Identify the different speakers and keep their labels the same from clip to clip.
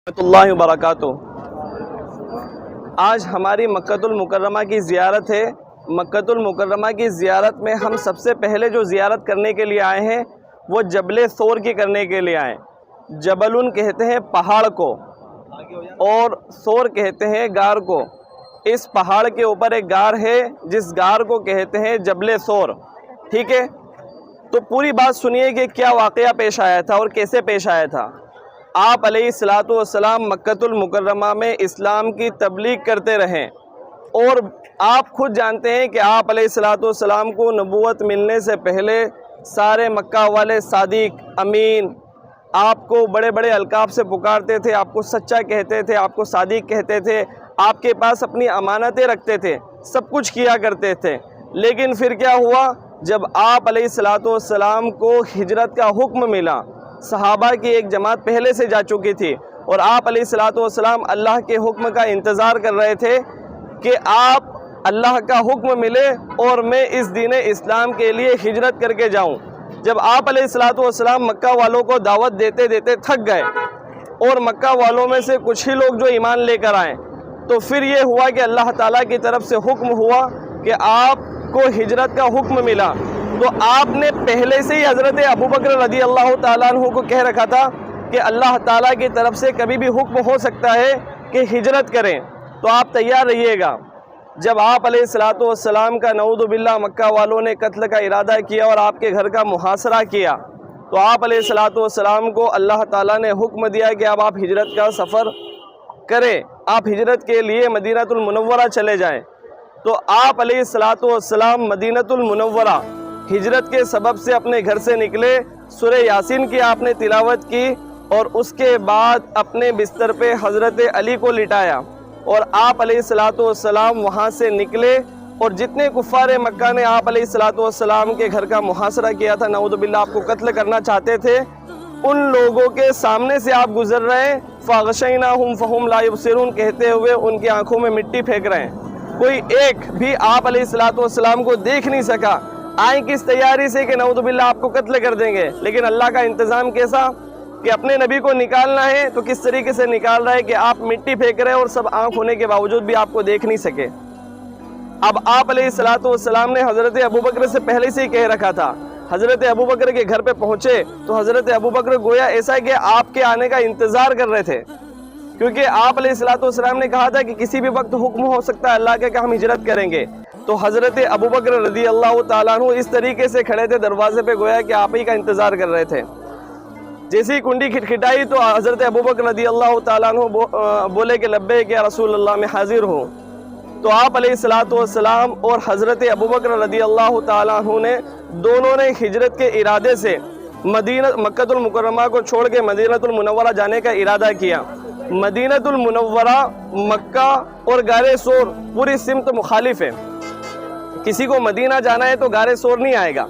Speaker 1: ورحمۃ اللہ وبرکاتہ۔ آج ہماری مکۃ المکرمہ کی زیارت ہے۔ مکۃ المکرمہ کی زیارت میں ہم سب سے پہلے جو زیارت کرنے کے لیے آئے ہیں وہ جبل ثور کی کرنے کے لیے آئے۔ جبلن کہتے ہیں پہاڑ کو اور ثور کہتے ہیں غار کو۔ اس پہاڑ کے اوپر ایک غار ہے جس غار کو کہتے ہیں جبل ثور، ٹھیک ہے؟ تو پوری بات سنیے کہ کیا واقعہ پیش آیا تھا اور کیسے پیش آیا تھا۔ آپ علیہ الصلاۃ والسلام مکۃ المکرمہ میں اسلام کی تبلیغ کرتے رہیں، اور آپ خود جانتے ہیں کہ آپ علیہ الصلاۃ والسلام کو نبوت ملنے سے پہلے سارے مکہ والے صادق، امین، آپ کو بڑے بڑے القاب سے پکارتے تھے، آپ کو سچا کہتے تھے، آپ کو صادق کہتے تھے، آپ کے پاس اپنی امانتیں رکھتے تھے، سب کچھ کیا کرتے تھے۔ لیکن پھر کیا ہوا؟ جب آپ علیہ الصلاۃ والسلام کو ہجرت کا حکم ملا، صحابہ کی ایک جماعت پہلے سے جا چکی تھی اور آپ علیہ الصلاۃ والسلام اللہ کے حکم کا انتظار کر رہے تھے کہ آپ اللہ کا حکم ملے اور میں اس دین اسلام کے لیے ہجرت کر کے جاؤں۔ جب آپ علیہ الصلاۃ والسلام مکہ والوں کو دعوت دیتے دیتے تھک گئے اور مکہ والوں میں سے کچھ ہی لوگ جو ایمان لے کر آئے، تو پھر یہ ہوا کہ اللہ تعالیٰ کی طرف سے حکم ہوا کہ آپ کو ہجرت کا حکم ملا۔ تو آپ نے پہلے سے ہی حضرت ابوبکر رضی اللہ تعالیٰ عنہ کو کہہ رکھا تھا کہ اللہ تعالیٰ کی طرف سے کبھی بھی حکم ہو سکتا ہے کہ ہجرت کریں، تو آپ تیار رہیے گا۔ جب آپ علیہ الصلاۃ والسلام کا نعوذ باللہ مکہ والوں نے قتل کا ارادہ کیا اور آپ کے گھر کا محاصرہ کیا، تو آپ علیہ الصلاۃ والسلام کو اللہ تعالیٰ نے حکم دیا کہ اب آپ ہجرت کا سفر کریں، آپ ہجرت کے لیے مدینہ المنورہ چلے جائیں۔ تو آپ علیہ الصلاۃ والسلام مدینہ المنورہ ہجرت کے سبب سے اپنے گھر سے نکلے، سورہ یاسین کی آپ نے تلاوت کی اور اس کے بعد اپنے بستر پہ حضرت علی کو لٹایا، اور آپ علیہ الصلاۃ والسلام وہاں سے نکلے، اور جتنے کفار مکہ نے آپ علیہ الصلاۃ والسلام کے گھر کا محاصرہ کیا تھا، نعوذ باللہ آپ کو قتل کرنا چاہتے تھے، ان لوگوں کے سامنے سے آپ گزر رہے ہیں، فَغَشَيْنَاهُمْ فَهُمْ لَا يُبْصِرُونَ کہتے ہوئے ان کی آنکھوں میں مٹی پھینک رہے ہیں۔ کوئی ایک بھی آپ علیہ الصلاۃ والسلام کو دیکھ نہیں سکا۔ آئیں کس تیاری سے کہ نعوذ باللہ آپ کو قتل کر دیں گے، لیکن اللہ کا انتظام کیسا کہ اپنے نبی کو نکالنا ہے تو کس طریقے سے نکال رہا ہے کہ آپ مٹی پھینک رہے ہیں اور سب آنکھ ہونے کے باوجود بھی آپ کو دیکھ نہیں سکے۔ اب آپ علیہ الصلاۃ والسلام نے حضرت ابوبکر سے پہلے سے ہی کہہ رکھا تھا۔ حضرت ابوبکر کے گھر پہ پہنچے تو حضرت ابوبکر گویا ایسا ہے کہ آپ کے آنے کا انتظار کر رہے تھے، کیونکہ آپ علیہ الصلاۃ والسلام نے کہا تھا کہ کسی بھی وقت حکم ہو سکتا ہے اللہ کا کہ ہم ہجرت کریں گے۔ تو حضرت ابوبکر رضی اللہ تعالیٰ عنہ اس طریقے سے کھڑے تھے دروازے پہ، گویا کہ آپ ہی کا انتظار کر رہے تھے۔ جیسی کنڈی کھٹکھٹائی تو حضرت ابوبکر رضی اللہ تعالیٰ عنہ بولے کہ لبیک یا رسول اللہ، میں حاضر ہوں۔ تو آپ علیہ الصلاۃ والسلام اور حضرت ابوبکر رضی اللہ تعالیٰ عنہ نے دونوں نے ہجرت کے ارادے سے مکۃ المکرمہ کو چھوڑ کے مدینہ المنورہ جانے کا ارادہ کیا۔ مدینہ المنورہ مکہ اور غار ثور پوری سمت مخالف ہے۔ کسی کو مدینہ جانا ہے تو غار ثور نہیں آئے گا،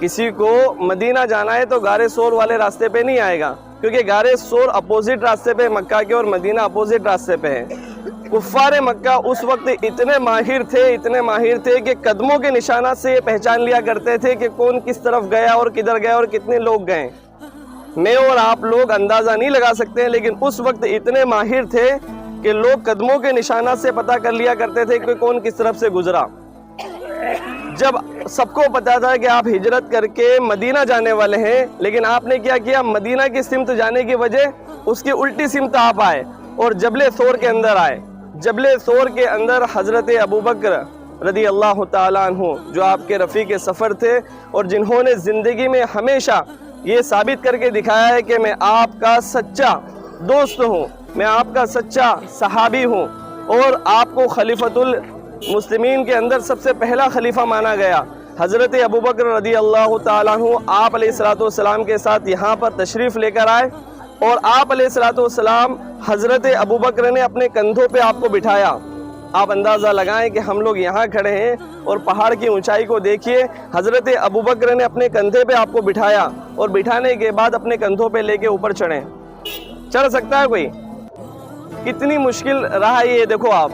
Speaker 1: کسی کو مدینہ جانا ہے تو غار ثور والے راستے پہ نہیں آئے گا، کیونکہ غار ثور اپوزٹ راستے پہ مکہ کے اور مدینہ اپوزٹ راستے پہ ہے۔ کفار مکہ اس وقت اتنے ماہر تھے کہ قدموں کے نشانات سے یہ پہچان لیا کرتے تھے کہ کون کس طرف گیا اور کدھر گیا اور کتنے لوگ گئے۔ میں اور آپ لوگ اندازہ نہیں لگا سکتے، لیکن اس وقت اتنے ماہر تھے کہ لوگ قدموں کے نشانات سے پتہ کر لیا کرتے تھے کہ کون کس طرف سے گزرا۔ جب سب کو پتا تھا کہ آپ ہجرت کر کے مدینہ جانے والے ہیں، لیکن آپ نے کیا کیا؟ مدینہ کی سمت جانے کی وجہ اس کی الٹی سمت آپ آئے اور جبل ثور کے اندر آئے۔ جبل ثور کے اندر حضرت ابوبکر رضی اللہ تعالیٰ عنہ جو آپ کے رفیق سفر تھے اور جنہوں نے زندگی میں ہمیشہ یہ ثابت کر کے دکھایا ہے کہ میں آپ کا سچا دوست ہوں، میں آپ کا سچا صحابی ہوں، اور آپ کو خلیفۃ المسلمین کے اندر سب سے پہلا خلیفہ مانا گیا۔ حضرت ابوبکر رضی اللہ تعالیٰ عنہ آپ علیہ الصلاۃ والسلام کے ساتھ یہاں پر تشریف لے کر آئے، اور آپ علیہ الصلاۃ والسلام حضرت ابوبکر نے اپنے کندھوں پہ آپ کو بٹھایا۔ آپ اندازہ لگائیں کہ ہم لوگ یہاں کھڑے ہیں اور پہاڑ کی اونچائی کو دیکھیے، حضرت ابوبکر نے اپنے کندھے پہ آپ کو بٹھایا اور بٹھانے کے بعد اپنے کندھوں پہ لے کے اوپر چڑھیں۔ چڑھ سکتا ہے کوئی؟ کتنی مشکل رہا یہ دیکھو آپ۔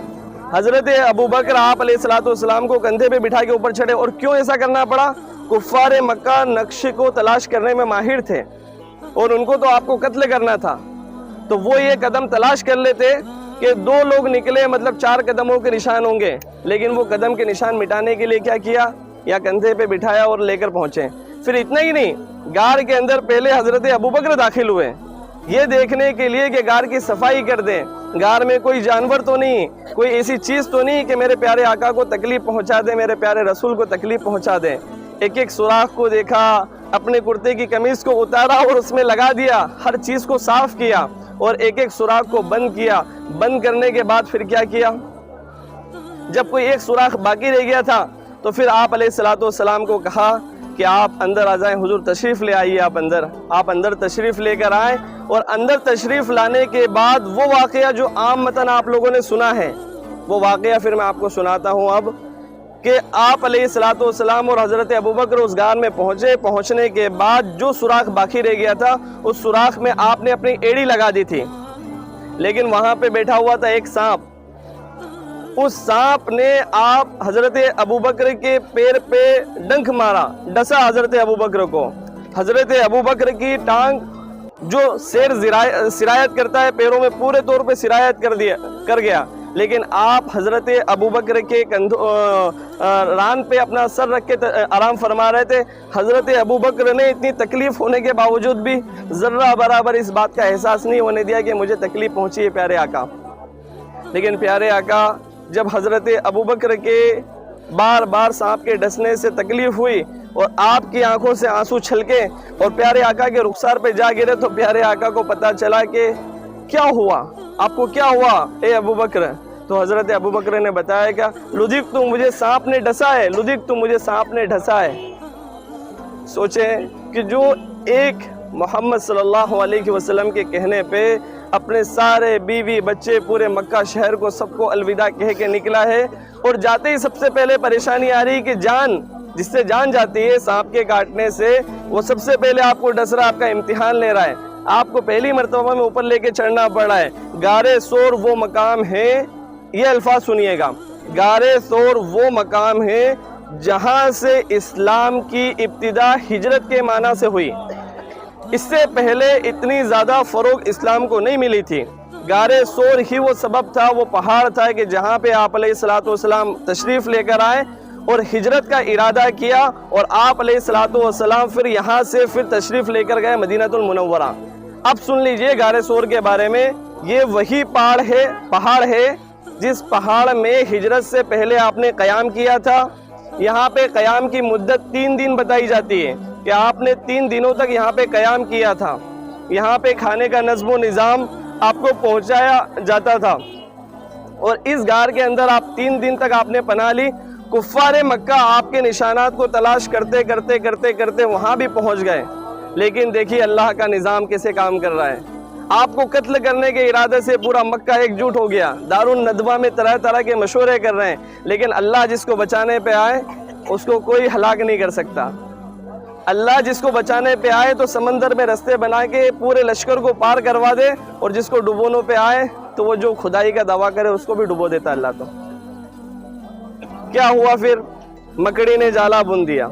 Speaker 1: حضرت ابوبکر آپ علیہ الصلاۃ والسلام کو کندھے پہ بٹھا کے اوپر چڑھے، اور کیوں ایسا کرنا پڑا؟ کفار مکہ نقش کو تلاش کرنے میں ماہر تھے، اور ان کو تو آپ کو قتل کرنا تھا، تو وہ یہ قدم تلاش کر لیتے کہ 2 لوگ نکلے مطلب 4 قدموں کے نشان ہوں گے، لیکن وہ قدم کے نشان مٹانے کے لیے کیا کیا، یا کندھے پہ بٹھایا اور لے کر پہنچے۔ پھر اتنا ہی نہیں، غار کے اندر پہلے حضرت ابوبکر داخل ہوئے یہ دیکھنے کے لیے کہ غار کی صفائی کر دیں، غار میں کوئی جانور تو نہیں، کوئی ایسی چیز تو نہیں کہ میرے پیارے آقا کو تکلیف پہنچا دے، میرے پیارے رسول کو تکلیف پہنچا دے۔ ایک ایک سوراخ کو دیکھا، اپنے کرتے کی قمیص کو اتارا اور اس میں لگا دیا، ہر چیز کو صاف کیا اور ایک ایک سوراخ کو بند کیا۔ بند کرنے کے بعد پھر کیا کیا، جب کوئی ایک سوراخ باقی رہ گیا تھا تو پھر آپ علیہ السلام کو کہا کہ آپ اندر آ جائیں، حضور تشریف لے آئیے، آپ اندر تشریف لے کر آئیں۔ اور اندر تشریف لانے کے بعد وہ واقعہ جو عام متن آپ لوگوں نے سنا ہے، وہ واقعہ پھر میں آپ کو سناتا ہوں اب، کہ آپ علیہ السلام اور حضرت ابوبکر اس غار میں پہنچنے کے بعد جو سوراخ باقی رہ گیا تھا اس سوراخ میں آپ نے اپنی ایڑی لگا دی تھی، لیکن وہاں پہ بیٹھا ہوا تھا ایک سانپ۔ اس سانپ نے آپ حضرت ابوبکر کے پیر پہ ڈنک مارا، ڈسا حضرت ابوبکر کو۔ حضرت ابوبکر کی ٹانگ جو سیر سرایت کرتا ہے پیروں میں پورے طور پہ سرایت کر گیا، لیکن آپ حضرت ابوبکر کے ران پہ اپنا سر رکھ کے آرام فرما رہے تھے۔ حضرت ابوبکر نے اتنی تکلیف ہونے کے باوجود بھی ذرہ برابر اس بات کا احساس نہیں ہونے دیا کہ مجھے تکلیف پہنچی ہے پیارے آقا۔ لیکن پیارے آقا جب حضرت ابوبکر کے بار بار سانپ کے ڈسنے سے تکلیف ہوئی اور آپ کی آنکھوں سے آنسو چھلکے اور پیارے آقا کے رخسار پہ جا گرے، تو پیارے آقا کو پتا چلا کہ کیا ہوا، آپ کو کیا ہوا اے ابوبکر؟ تو حضرت ابوبکر نے بتایا کہ لدغت مجھے سانپ نے ڈسا ہے، لدغت مجھے سانپ نے ڈسا ہے۔ سوچیں کہ جو ایک محمد صلی اللہ علیہ وسلم کے کہنے پہ اپنے سارے بیوی بچے پورے مکہ شہر کو سب کو الوداع کہہ کے نکلا ہے، اور جاتے ہی سب سے پہلے پریشانی آ رہی کہ جان، جس سے جان جاتی ہے سانپ کے کاٹنے سے، وہ سب سے پہلے آپ کو ڈس رہا، آپ کا امتحان لے رہا ہے، آپ کو پہلی مرتبہ میں اوپر لے کے چڑھنا پڑ رہا ہے۔ غار ثور وہ مقام ہے، یہ الفاظ سنیے گا، غار ثور وہ مقام ہے جہاں سے اسلام کی ابتدا ہجرت کے معنی سے ہوئی۔ اس سے پہلے اتنی زیادہ فروغ اسلام کو نہیں ملی تھی۔ غار ثور ہی وہ سبب تھا، وہ پہاڑ تھا کہ جہاں پہ آپ علیہ السلام تشریف لے کر آئے اور ہجرت کا ارادہ کیا، اور آپ علیہ السلام پھر یہاں سے پھر تشریف لے کر گئے مدینہ المنورہ۔ اب سن لیجئے غار ثور کے بارے میں، یہ وہی پہاڑ ہے جس پہاڑ میں ہجرت سے پہلے آپ نے قیام کیا تھا۔ یہاں پہ قیام کی مدت 3 دن بتائی جاتی ہے کہ آپ نے 3 دنوں تک یہاں پہ قیام کیا تھا۔ یہاں پہ کھانے کا نظم و نظام آپ کو پہنچایا جاتا تھا، اور اس غار کے اندر آپ 3 دن تک آپ نے پناہ لی۔ کفار مکہ آپ کے نشانات کو تلاش کرتے وہاں بھی پہنچ گئے، لیکن دیکھیے اللہ کا نظام کیسے کام کر رہا ہے۔ آپ کو قتل کرنے کے ارادے سے پورا مکہ ایک جٹ ہو گیا، دار الندوہ میں طرح طرح کے مشورے کر رہے ہیں، لیکن اللہ جس کو بچانے پہ آئے اس کو کوئی ہلاک نہیں کر سکتا۔ اللہ جس کو بچانے پہ آئے تو سمندر میں رستے بنا کے پورے لشکر کو پار کروا دے، اور جس کو ڈبونے پہ آئے تو وہ جو خدائی کا دعویٰ کرے اس کو بھی ڈبو دیتا اللہ۔ تو کیا ہوا پھر؟ مکڑی نے جالا بن دیا،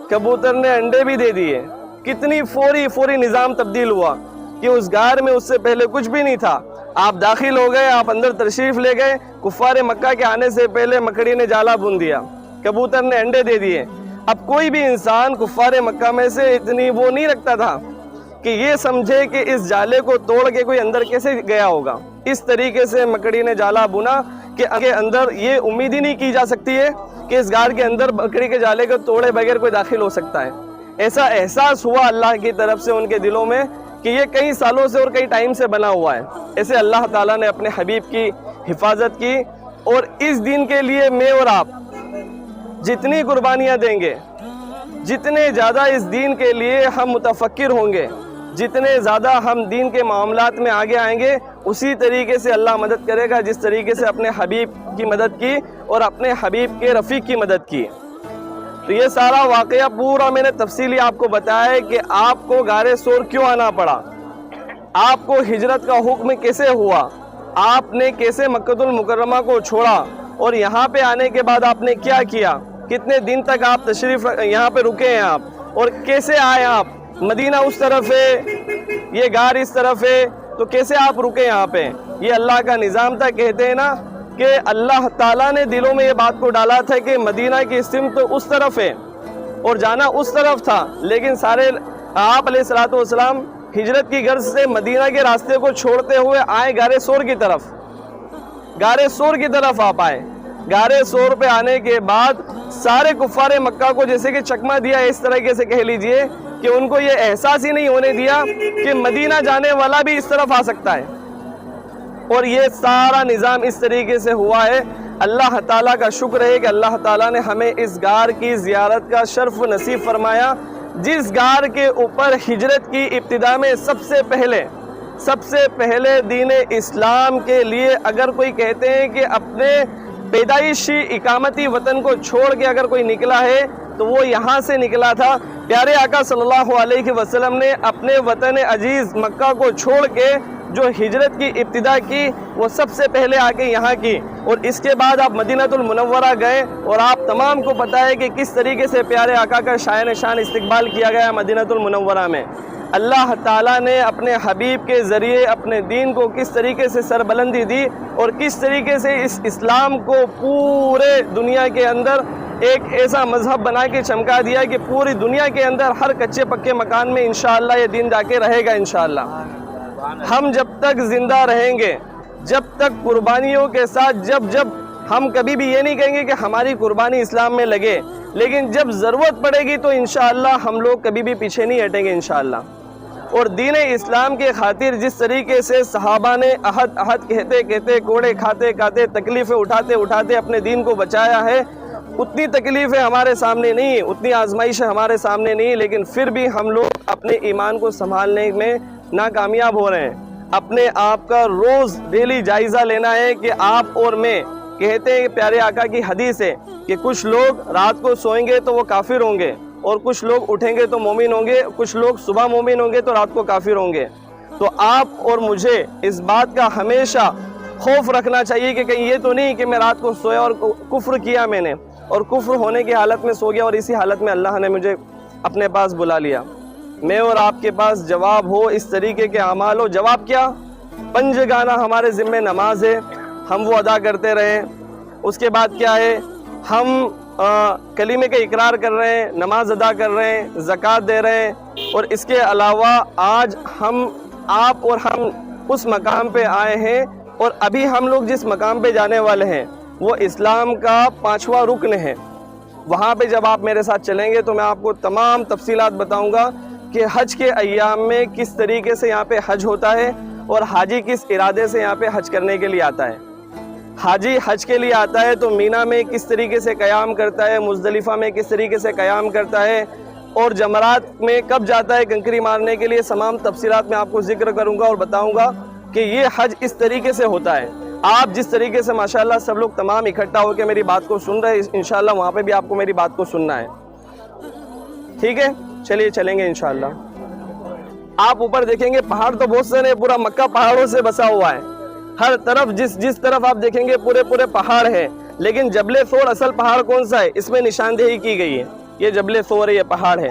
Speaker 1: کبوتر نے انڈے بھی دے دیے۔ کتنی فوری نظام تبدیل ہوا کہ اس غار میں اس سے پہلے کچھ بھی نہیں تھا۔ آپ داخل ہو گئے، آپ اندر تشریف لے گئے، کفار مکہ کے آنے سے پہلے مکڑی نے جالا بن دیا، کبوتر نے انڈے دے دیے۔ اب کوئی بھی انسان کفار مکہ میں سے اتنی وہ نہیں رکھتا تھا کہ یہ سمجھے کہ اس جالے کو توڑ کے کوئی اندر کیسے گیا ہوگا۔ اس طریقے سے مکڑی نے جالا بنا کہ اندر یہ امید ہی نہیں کی جا سکتی ہے کہ اس غار کے اندر مکڑی کے جالے کو توڑے بغیر کوئی داخل ہو سکتا ہے۔ ایسا احساس ہوا اللہ کی طرف سے ان کے دلوں میں کہ یہ کئی سالوں سے اور کئی ٹائم سے بنا ہوا ہے۔ ایسے اللہ تعالیٰ نے اپنے حبیب کی حفاظت کی، اور اس دین کے لیے میں اور آپ جتنی قربانیاں دیں گے، جتنے زیادہ اس دین کے لیے ہم متفکر ہوں گے، جتنے زیادہ ہم دین کے معاملات میں آگے آئیں گے، اسی طریقے سے اللہ مدد کرے گا جس طریقے سے اپنے حبیب کی مدد کی اور اپنے حبیب کے رفیق کی مدد کی۔ تو یہ سارا واقعہ پورا میں نے تفصیلی آپ کو بتایا ہے کہ آپ کو غار ثور کیوں آنا پڑا، آپ کو ہجرت کا حکم کیسے ہوا، آپ نے کیسے مکہ المکرمہ کو چھوڑا، اور یہاں پہ آنے کے بعد آپ نے کیا کیا، کتنے دن تک آپ تشریف یہاں پہ رکے ہیں آپ، اور کیسے آئے آپ۔ مدینہ اس طرف ہے، یہ غار اس طرف ہے تو کیسے آپ رکے یہاں پہ؟ یہ اللہ کا نظام تھا. کہتے ہیں نا کہ اللہ تعالیٰ نے دلوں میں یہ بات کو ڈالا تھا کہ مدینہ کی سمت تو اس طرف ہے اور جانا اس طرف تھا، لیکن سارے آپ علیہ الصلوۃ والسلام ہجرت کی غرض سے مدینہ کے راستے کو چھوڑتے ہوئے آئے غار ثور کی طرف. غار ثور کی طرف آپ آئے. غار ثور پہ آنے کے بعد سارے کفار مکہ کو جیسے کہ چکمہ دیا، اس طریقے سے کہہ لیجئے کہ ان کو یہ احساس ہی نہیں ہونے دیا کہ مدینہ جانے والا بھی اس طرف آ سکتا ہے. اور یہ سارا نظام اس طریقے سے ہوا ہے. اللہ تعالیٰ کا شکر ہے کہ اللہ تعالیٰ نے ہمیں اس غار کی زیارت کا شرف نصیب فرمایا، جس غار کے اوپر ہجرت کی ابتدا میں سب سے پہلے دین اسلام کے لیے اگر کوئی کہتے ہیں کہ اپنے پیدائشی اقامتی وطن کو چھوڑ کے اگر کوئی نکلا ہے تو وہ یہاں سے نکلا تھا. پیارے آقا صلی اللہ علیہ وسلم نے اپنے وطن عزیز مکہ کو چھوڑ کے جو ہجرت کی ابتدا کی وہ سب سے پہلے آ کے یہاں کی، اور اس کے بعد آپ مدینہ المنورہ گئے اور آپ تمام کو پتہ ہے کہ کس طریقے سے پیارے آقا کا شایان شان استقبال کیا گیا مدینہ المنورہ میں. اللہ تعالیٰ نے اپنے حبیب کے ذریعے اپنے دین کو کس طریقے سے سربلندی دی اور کس طریقے سے اس اسلام کو پورے دنیا کے اندر ایک ایسا مذہب بنا کے چمکا دیا کہ پوری دنیا کے اندر ہر کچے پکے مکان میں انشاءاللہ یہ دین جا کے رہے گا انشاءاللہ. ہم جب تک زندہ رہیں گے، جب تک قربانیوں کے ساتھ، جب ہم کبھی بھی یہ نہیں کہیں گے کہ ہماری قربانی اسلام میں لگے، لیکن جب ضرورت پڑے گی تو انشاءاللہ ہم لوگ کبھی بھی پیچھے نہیں ہٹیں گے انشاءاللہ. اور دین اسلام کے خاطر جس طریقے سے صحابہ نے عہد کہتے کوڑے کھاتے تکلیفیں اٹھاتے اپنے دین کو بچایا ہے، اتنی تکلیفیں ہمارے سامنے نہیں، اتنی آزمائشیں ہمارے سامنے نہیں، لیکن پھر بھی ہم لوگ اپنے ایمان کو سنبھالنے میں ناکامیاب ہو رہے ہیں. اپنے آپ کا روز ڈیلی جائزہ لینا ہے کہ آپ اور میں کہتے ہیں کہ پیارے آقا کی حدیث ہے کہ کچھ لوگ رات کو سوئیں گے تو وہ کافر ہوں گے، اور کچھ لوگ اٹھیں گے تو مومن ہوں گے، کچھ لوگ صبح مومن ہوں گے تو رات کو کافر ہوں گے. تو آپ اور مجھے اس بات کا ہمیشہ خوف رکھنا چاہیے کہ کہیں یہ تو نہیں کہ میں رات کو سویا اور کفر کیا میں نے، اور کفر ہونے کی حالت میں سو گیا اور اسی حالت میں اللہ نے مجھے اپنے پاس بلا لیا. میں اور آپ کے پاس جواب ہو اس طریقے کے اعمال ہو. جواب کیا؟ 5 گانا ہمارے ذمہ نماز ہے، ہم وہ ادا کرتے رہیں. اس کے بعد کیا ہے؟ ہم کلمے کا اقرار کر رہے ہیں، نماز ادا کر رہے ہیں، زکوٰۃ دے رہے ہیں، اور اس کے علاوہ آج آپ اور ہم اس مقام پہ آئے ہیں، اور ابھی ہم لوگ جس مقام پہ جانے والے ہیں وہ اسلام کا 5واں رکن ہے. وہاں پہ جب آپ میرے ساتھ چلیں گے تو میں آپ کو تمام تفصیلات بتاؤں گا کہ حج کے ایام میں کس طریقے سے یہاں پہ حج ہوتا ہے اور حاجی کس ارادے سے یہاں پہ حج کرنے کے لیے آتا ہے. حاجی حج کے لیے آتا ہے تو مینا میں کس طریقے سے قیام کرتا ہے، مزدلفہ میں کس طریقے سے قیام کرتا ہے، اور جمرات میں کب جاتا ہے کنکری مارنے کے لیے. تمام تفصیلات میں آپ کو ذکر کروں گا اور بتاؤں گا کہ یہ حج اس طریقے سے ہوتا ہے. آپ جس طریقے سے ماشاءاللہ سب لوگ تمام اکٹھا ہو کے میری بات کو سن رہے ہیں، انشاءاللہ وہاں پہ بھی آپ کو میری بات کو سننا ہے. ٹھیک ہے، چلیے چلیں گے انشاءاللہ. آپ اوپر دیکھیں گے پہاڑ تو بہت سے ہیں، پورا مکہ پہاڑوں سے بسا ہوا ہے. ہر طرف جس طرف آپ دیکھیں گے پورے پہاڑ ہیں، لیکن جبل ثور اصل پہاڑ کون سا ہے اس میں نشاندہی کی گئی ہے. یہ جبل ثور ہے، یہ پہاڑ ہے.